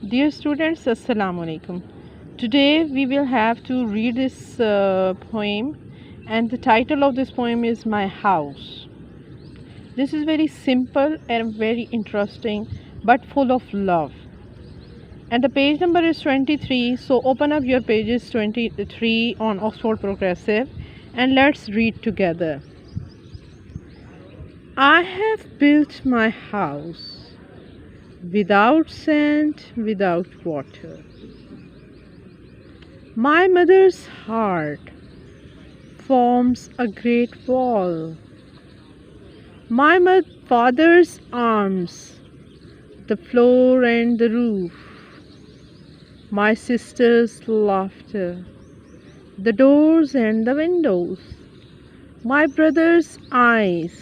Dear students, Assalamu alaikum. Today we will have to read this poem, and the title of this poem is My House. This is very simple and very interesting but full of love. And the page number is 23, so open up your pages 23 on Oxford Progressive and let's read together. I have built my house without sand, without water. My mother's heart forms a great wall. My father's arms, the floor and the roof. My sister's laughter, the doors and the windows. My brother's eyes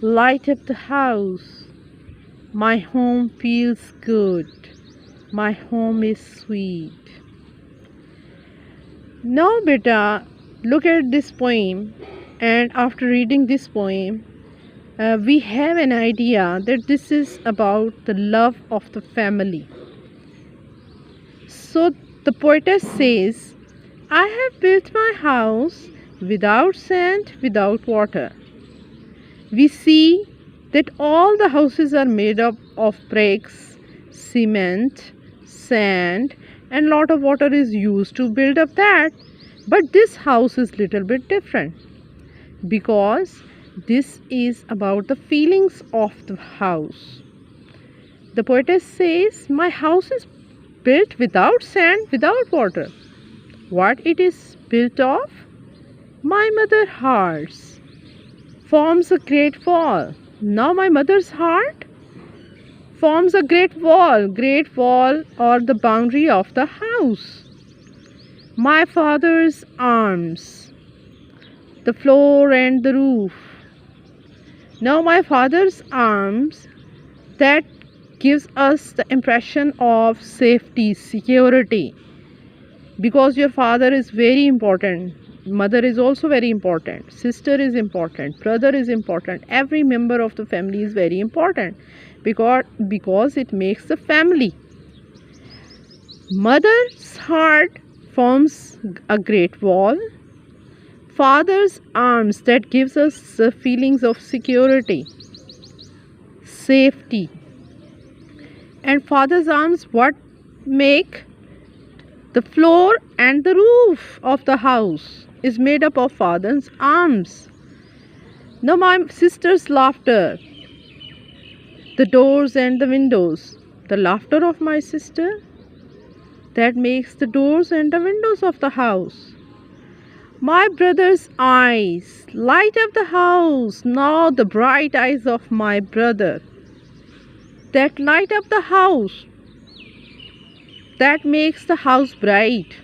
light up the house. My home feels good. My home is sweet. Now, beta, look at this poem, and after reading this poem, we have an idea that this is about the love of the family. So, the poetess says, I have built my house without sand, without water. We see that all the houses are made up of bricks, cement, sand, and lot of water is used to build up that. But this house is little bit different because this is about the feelings of the house. The poetess says, my house is built without sand, without water. What it is built of? My mother's heart forms a great wall. Now my mother's heart forms a great wall or the boundary of the house. My father's arms, the floor and the roof. Now my father's arms, that gives us the impression of safety, security, because your father is very important. Mother is also very important, sister is important, brother is important, every member of the family is very important because it makes the family. Mother's heart forms a great wall. Father's arms, that gives us the feelings of security, safety. And father's arms, what make? The floor and the roof of the house is made up of father's arms. Now my sister's laughter, the doors and the windows. The laughter of my sister, that makes the doors and the windows of the house. My brother's eyes light up the house. Now the bright eyes of my brother, that light up the house, that makes the house bright.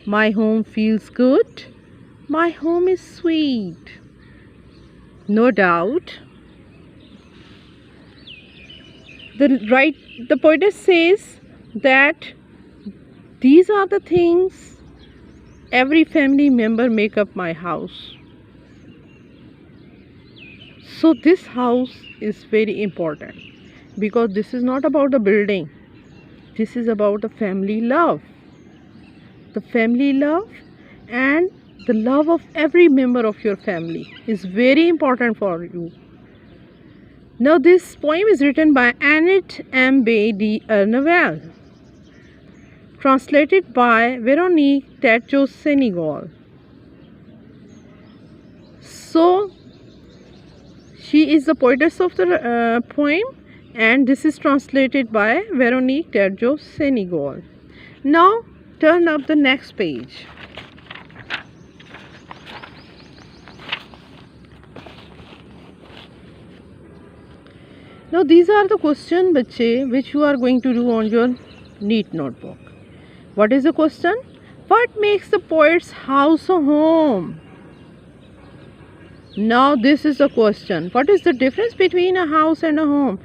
My home feels good. My home is sweet. No doubt. The poetess says that these are the things every family member make up my house. So this house is very important because this is not about the building. This is about the family love. The family love and the love of every member of your family is very important for you. Now this poem is written by Annette Mbe d'Urneval, translated by Veronique Tadjo Senegal. So she is the poetess of the poem, and this is translated by Veronique Tadjo Senegal. Now turn up the next page. Now these are the questions, bache, which you are going to do on your neat notebook. What is the question? What makes the poet's house a home? Now this is the question. What is the difference between a house and a home?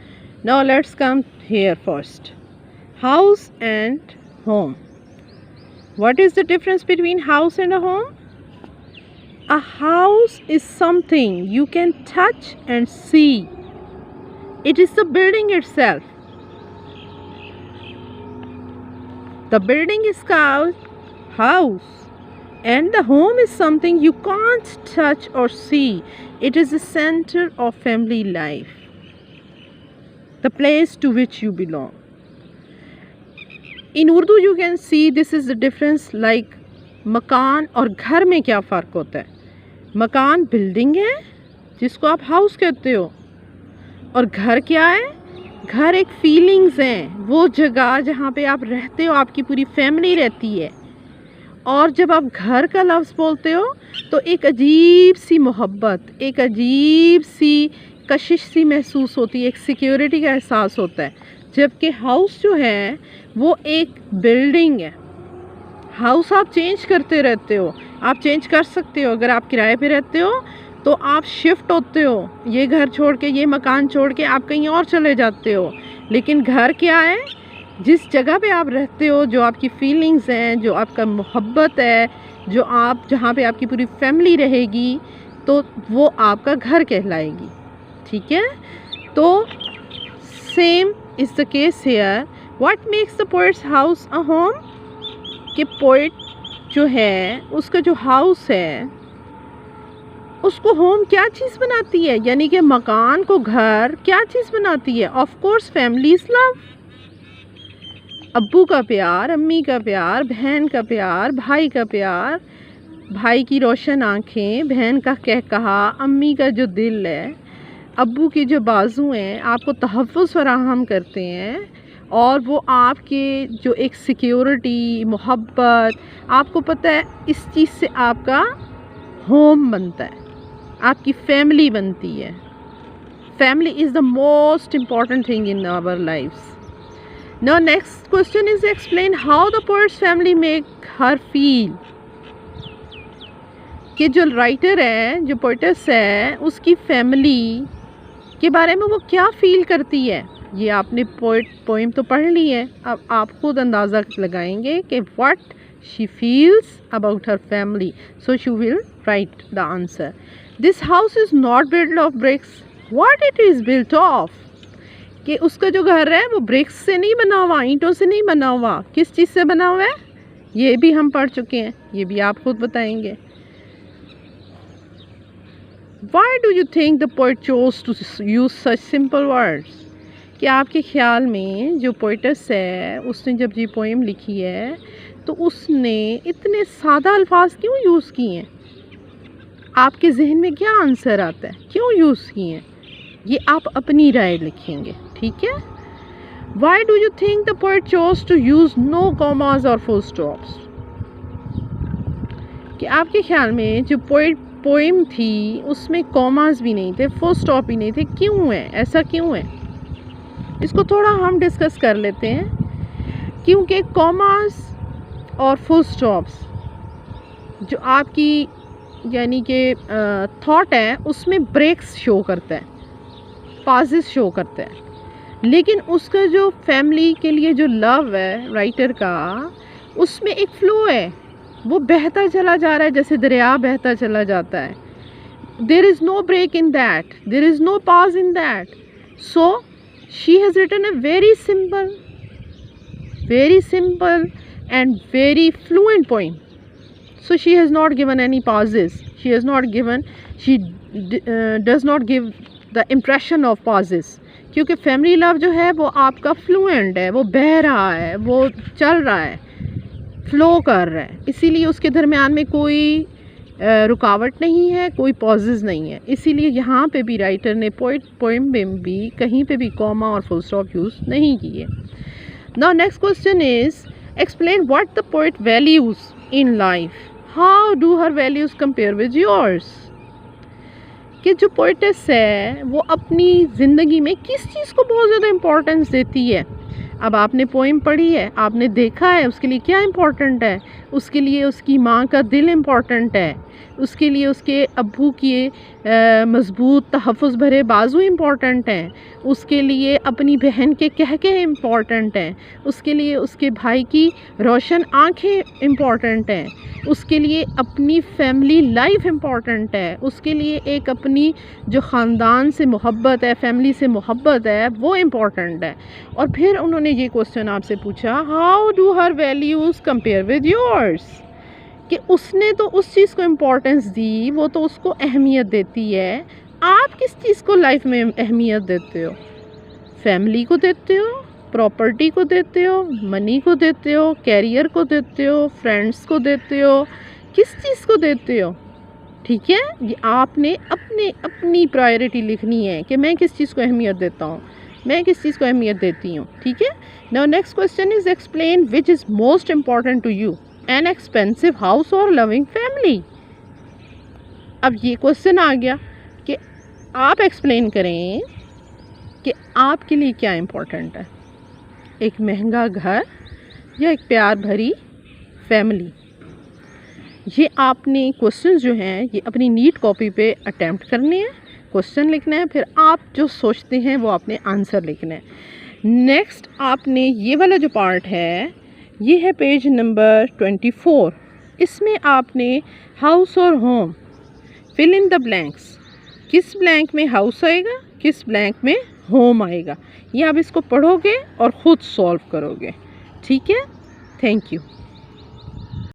Now let's come here first. House and home. What is the difference between house and a home? A house is something you can touch and see. It is the building itself. The building is called house. And the home is something you can't touch or see. It is the center of family life, the place to which you belong. In Urdu you can see this is the difference, like मकान और घर में क्या फ़र्क होता है. मकान building है जिसको आप हाउस कहते हो, और घर क्या है? घर एक फीलिंग्स हैं, वो जगह जहाँ पे आप रहते हो, आपकी पूरी फैमिली रहती है. और जब आप घर का लफ्ज़ बोलते हो तो एक अजीब सी मोहब्बत, एक अजीब सी कशिश सी महसूस होती है, एक सिक्योरिटी का एहसास होता है. जबकि हाउस जो है वो एक बिल्डिंग है. हाउस आप चेंज करते रहते हो, आप चेंज कर सकते हो. अगर आप किराए पे रहते हो तो आप शिफ्ट होते हो, ये घर छोड़ के, ये मकान छोड़ के आप कहीं और चले जाते हो. लेकिन घर क्या है? जिस जगह पे आप रहते हो, जो आपकी फीलिंग्स हैं, जो आपका मोहब्बत है, जो आप जहाँ पे आपकी पूरी फैमिली रहेगी, तो वो आपका घर कहलाएगी. ठीक है. तो same is the case hair. What makes the poets house a home? कि पोएट जो है उसका जो हाउस है उसको होम क्या चीज़ बनाती है, यानी कि मकान को घर क्या चीज़ बनाती है? Of course families love. अब्बू का प्यार, अम्मी का प्यार, बहन का प्यार, भाई का प्यार, भाई की रोशन आँखें, बहन का कहकहा, अम्मी का जो दिल है, अब्बू की जो बाजू हैं आपको तहफ़्फ़ुज़ फराहम करते हैं. और वो आपके जो एक सिक्योरिटी, मोहब्बत, आपको पता है इस चीज़ से आपका होम बनता है, आपकी फैमिली बनती है. Family is the most important thing in our lifes. Now next question is explain how the poet's family make her feel. कि जो राइटर है, जो पोइटस है, उसकी फैमिली के बारे में वो क्या फील करती है. ये आपने पोइम तो पढ़ ली है, अब आप खुद अंदाज़ा लगाएंगे कि what she feels about her family. So she will write the answer. This house is not built of bricks. What it is built of? कि उसका जो घर है वो ब्रिक्स से नहीं बना हुआ, ईंटों से नहीं बना हुआ. किस चीज़ से बना हुआ है? ये भी हम पढ़ चुके हैं, ये भी आप खुद बताएंगे. Why do you think the poet chose to use such simple words? कि आपके ख्याल में जो पोइटस है उसने जब ये पोएम लिखी है तो उसने इतने सादा अल्फाज क्यों यूज़ किए हैं? आपके जहन में क्या आंसर आता है, क्यों यूज़ किए हैं? ये आप अपनी राय लिखेंगे. ठीक है. Why do you think the poet chose to use no commas or full stops? कि आपके ख्याल में जो पोएम थी उसमें कॉमास भी नहीं थे, फुल स्टॉप भी नहीं थे. क्यों है ऐसा, क्यों है? इसको थोड़ा हम डिस्कस कर लेते हैं. क्योंकि कॉमास और फुल स्टॉप्स जो आपकी यानी कि थॉट है उसमें ब्रेक्स शो करता है, पाजेस शो करता है. लेकिन उसका जो फैमिली के लिए जो लव है राइटर का, उसमें एक फ़्लो है, वो बहता चला जा रहा है जैसे दरिया बहता चला जाता है. There is no break in that, there is no pause in that. So she has written a very simple and very fluent poem. So she has not given any pauses. She does not give the impression of pauses. क्योंकि family love जो है वो आपका fluent है, वो बह रहा है, वो चल रहा है, फ्लो कर रहा है. इसीलिए उसके दरमियान में कोई रुकावट नहीं है, कोई पॉजेज़ नहीं है. इसीलिए यहाँ पे भी राइटर ने पोएम में भी कहीं पे भी कॉमा और फुल स्टॉप यूज़ नहीं किए. Now next question is explain what the poet values in life. How do her values compare with yours. कि जो पोइटस है वो अपनी ज़िंदगी में किस चीज़ को बहुत ज़्यादा इम्पोर्टेंस देती है. अब आपने पोएम पढ़ी है, आपने देखा है उसके लिए क्या इम्पोर्टेंट है. उसके लिए उसकी माँ का दिल इम्पोर्टेंट है, उसके लिए उसके अब्बू की मज़बूत तहफ़्फ़ुज़ भरे बाजू इम्पोर्टेंट हैं, उसके लिए अपनी बहन के कहके इम्पोर्टेंट हैं, उसके लिए उसके भाई की रोशन आँखें इम्पोर्टेंट हैं, उसके लिए अपनी फैमिली लाइफ इम्पोर्टेंट है, उसके लिए एक अपनी जो ख़ानदान से मोहब्बत है, फैमिली से मोहब्बत है, वो इम्पोर्टेंट है. और फिर उन्होंने ये क्वेश्चन आपसे पूछा, how do her values compare with yours, कि उसने तो उस चीज़ को इम्पोर्टेंस दी, वो तो उसको अहमियत देती है, आप किस चीज़ को लाइफ में अहमियत देते हो? फैमिली को देते हो, प्रॉपर्टी को देते हो, मनी को देते हो, कैरियर को देते हो, फ्रेंड्स को देते हो, किस चीज़ को देते हो? ठीक है, ये आपने अपनी प्रायोरिटी लिखनी है कि मैं किस चीज़ को अहमियत देता हूँ, मैं किस चीज़ को अहमियत देती हूँ। ठीक है। Now next question is explain which is most important to you, an expensive house और लविंग फैमिली। अब ये क्वेश्चन आ गया कि आप एक्सप्लेन करें कि आपके लिए क्या इम्पोर्टेंट है, एक महंगा घर या एक प्यार भरी फैमिली। ये आपने क्वेश्चन जो हैं ये अपनी नीट कॉपी पे अटैम्प्ट करने हैं, क्वेश्चन लिखना है, फिर आप जो सोचते हैं वो आपने आंसर लिखना है। नेक्स्ट आपने ये वाला जो पार्ट है ये है पेज नंबर 24। इसमें आपने हाउस और home, fill in the blanks, किस ब्लैंक में हाउस आएगा, किस ब्लैंक में होम आएगा, ये आप इसको पढ़ोगे और ख़ुद सॉल्व करोगे। ठीक है, थैंक यू।